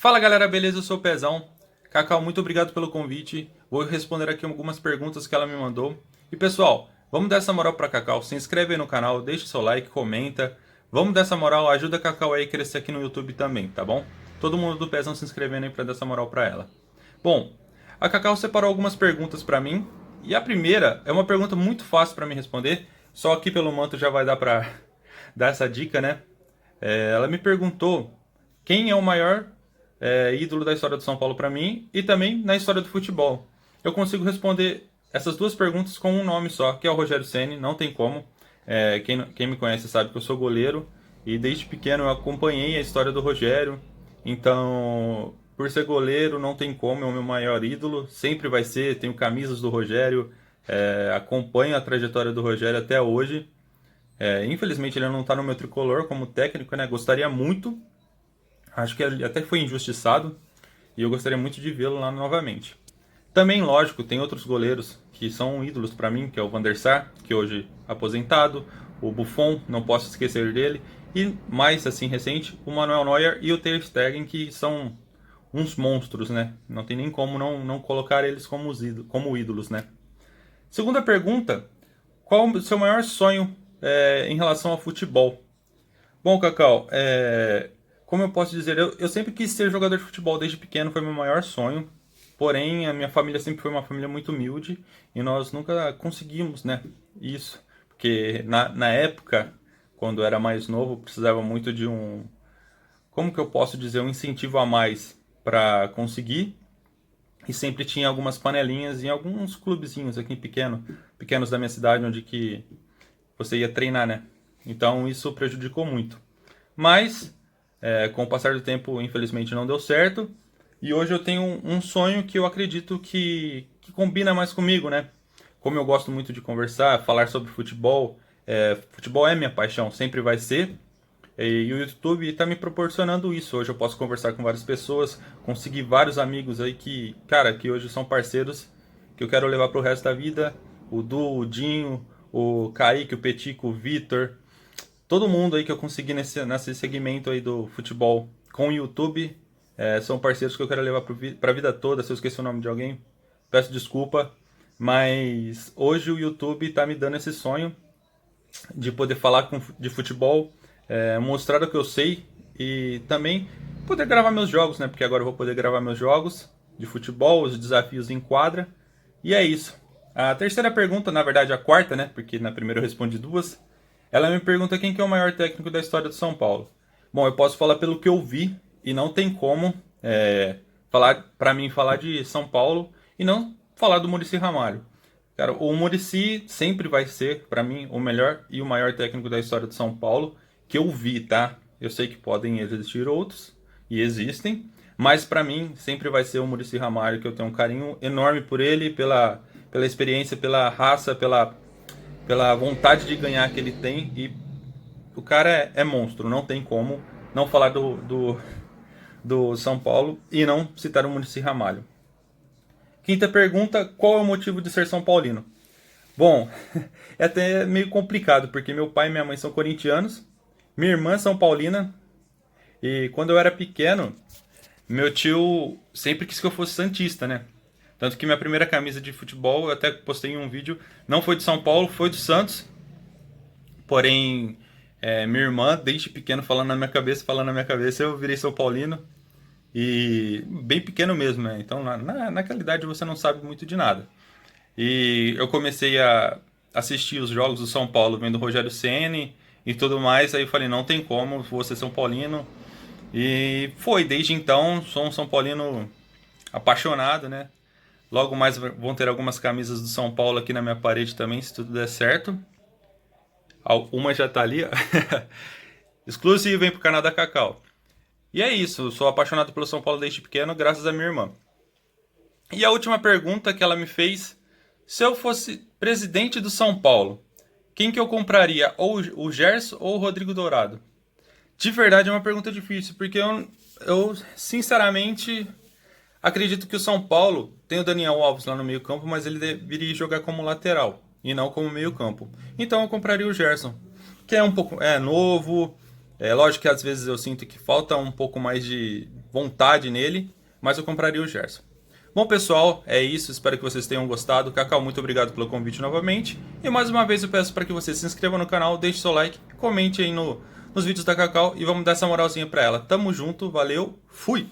Fala galera, beleza? Eu sou o Pezão. Cacau, muito obrigado pelo convite. Vou responder aqui algumas perguntas que ela me mandou. E pessoal, vamos dar essa moral pra Cacau. Se inscreve aí no canal, deixa o seu like, comenta. Vamos dar essa moral, ajuda a Cacau aí a crescer aqui no YouTube também, tá bom? Todo mundo do Pezão se inscrevendo aí pra dar essa moral pra ela. Bom, a Cacau separou algumas perguntas pra mim. E a primeira é uma pergunta muito fácil pra mim responder. Só aqui pelo manto já vai dar pra dar essa dica, né? Ela me perguntou quem é o maior ídolo da história do São Paulo para mim e também na história do futebol. Eu consigo responder essas duas perguntas com um nome só, que é o Rogério Ceni, não tem como. Quem me conhece sabe que eu sou goleiro e desde pequeno eu acompanhei a história do Rogério. Então, por ser goleiro, não tem como, é o meu maior ídolo, sempre vai ser. Tenho camisas do Rogério, acompanho a trajetória do Rogério até hoje. Infelizmente ele não está no meu tricolor como técnico, né? Gostaria muito. Acho que ele até foi injustiçado e eu gostaria muito de vê-lo lá novamente. Também, lógico, tem outros goleiros que são ídolos para mim, que é o Van der Sar, que hoje é aposentado, o Buffon, não posso esquecer dele, e mais assim recente, o Manuel Neuer e o Ter Stegen, que são uns monstros, né? Não tem nem como não colocar eles como ídolos, né? Segunda pergunta, qual o seu maior sonho em relação ao futebol? Bom, Cacau, como eu posso dizer, eu sempre quis ser jogador de futebol desde pequeno, foi meu maior sonho. Porém, a minha família sempre foi uma família muito humilde e nós nunca conseguimos, né, isso. Porque na época, quando eu era mais novo, precisava muito de como que eu posso dizer, um incentivo a mais para conseguir. E sempre tinha algumas panelinhas em alguns clubezinhos aqui pequenos da minha cidade, onde que você ia treinar, né? Então isso prejudicou muito. Mas, com o passar do tempo, infelizmente não deu certo. E hoje eu tenho um sonho que eu acredito que combina mais comigo, né? Como eu gosto muito de conversar, falar sobre futebol, futebol é minha paixão, sempre vai ser. E o YouTube está me proporcionando isso. Hoje eu posso conversar com várias pessoas, conseguir vários amigos aí que, cara, que hoje são parceiros que eu quero levar para o resto da vida. O Du, o Dinho, o Kaique, o Petico, o Vitor, todo mundo aí que eu consegui nesse segmento aí do futebol com o YouTube, são parceiros que eu quero levar para a vida toda. Se eu esqueci o nome de alguém, peço desculpa. Mas hoje o YouTube está me dando esse sonho de poder falar de futebol, mostrar o que eu sei e também poder gravar meus jogos, né? Porque agora eu vou poder gravar meus jogos de futebol, os desafios em quadra. E é isso. A terceira pergunta, na verdade a quarta, né? Porque na primeira eu respondi duas. Ela me pergunta quem que é o maior técnico da história do São Paulo. Bom, eu posso falar pelo que eu vi e não tem como falar de São Paulo e não falar do Muricy Ramalho. Cara, o Muricy sempre vai ser, para mim, o melhor e o maior técnico da história do São Paulo que eu vi, tá? Eu sei que podem existir outros e existem, mas para mim sempre vai ser o Muricy Ramalho, que eu tenho um carinho enorme por ele, pela experiência, pela raça, pela vontade de ganhar que ele tem. E o cara é monstro, não tem como não falar do São Paulo e não citar o Muricy Ramalho. Quinta pergunta, qual é o motivo de ser São Paulino? Bom, é até meio complicado, porque meu pai e minha mãe são corintianos, minha irmã é São Paulina, e quando eu era pequeno, meu tio sempre quis que eu fosse santista, né? Tanto que minha primeira camisa de futebol, eu até postei em um vídeo, não foi de São Paulo, foi do Santos. Porém, minha irmã, desde pequeno, falando na minha cabeça, eu virei São Paulino. E bem pequeno mesmo, né? Então, naquela idade você não sabe muito de nada. E eu comecei a assistir os jogos do São Paulo, vendo o Rogério Ceni e tudo mais. Aí eu falei, não tem como, vou ser São Paulino. E foi, desde então, sou um São Paulino apaixonado, né? Logo mais vão ter algumas camisas do São Paulo aqui na minha parede também, se tudo der certo. Uma já tá ali, ó. Exclusivo, hein, pro canal da Cacau. E é isso, eu sou apaixonado pelo São Paulo desde pequeno, graças à minha irmã. E a última pergunta que ela me fez: se eu fosse presidente do São Paulo, quem que eu compraria? Ou o Gerson ou o Rodrigo Dourado? De verdade é uma pergunta difícil, porque eu sinceramente acredito que o São Paulo tem o Daniel Alves lá no meio campo, mas ele deveria jogar como lateral e não como meio campo. Então eu compraria o Gerson, que é um pouco novo. É lógico que às vezes eu sinto que falta um pouco mais vontade nele, mas eu compraria o Gerson. Bom, pessoal, é isso. Espero que vocês tenham gostado. Cacau, muito obrigado pelo convite novamente. E mais uma vez eu peço para que você se inscreva no canal, deixe seu like, comente aí nos vídeos da Cacau e vamos dar essa moralzinha para ela. Tamo junto, valeu, fui!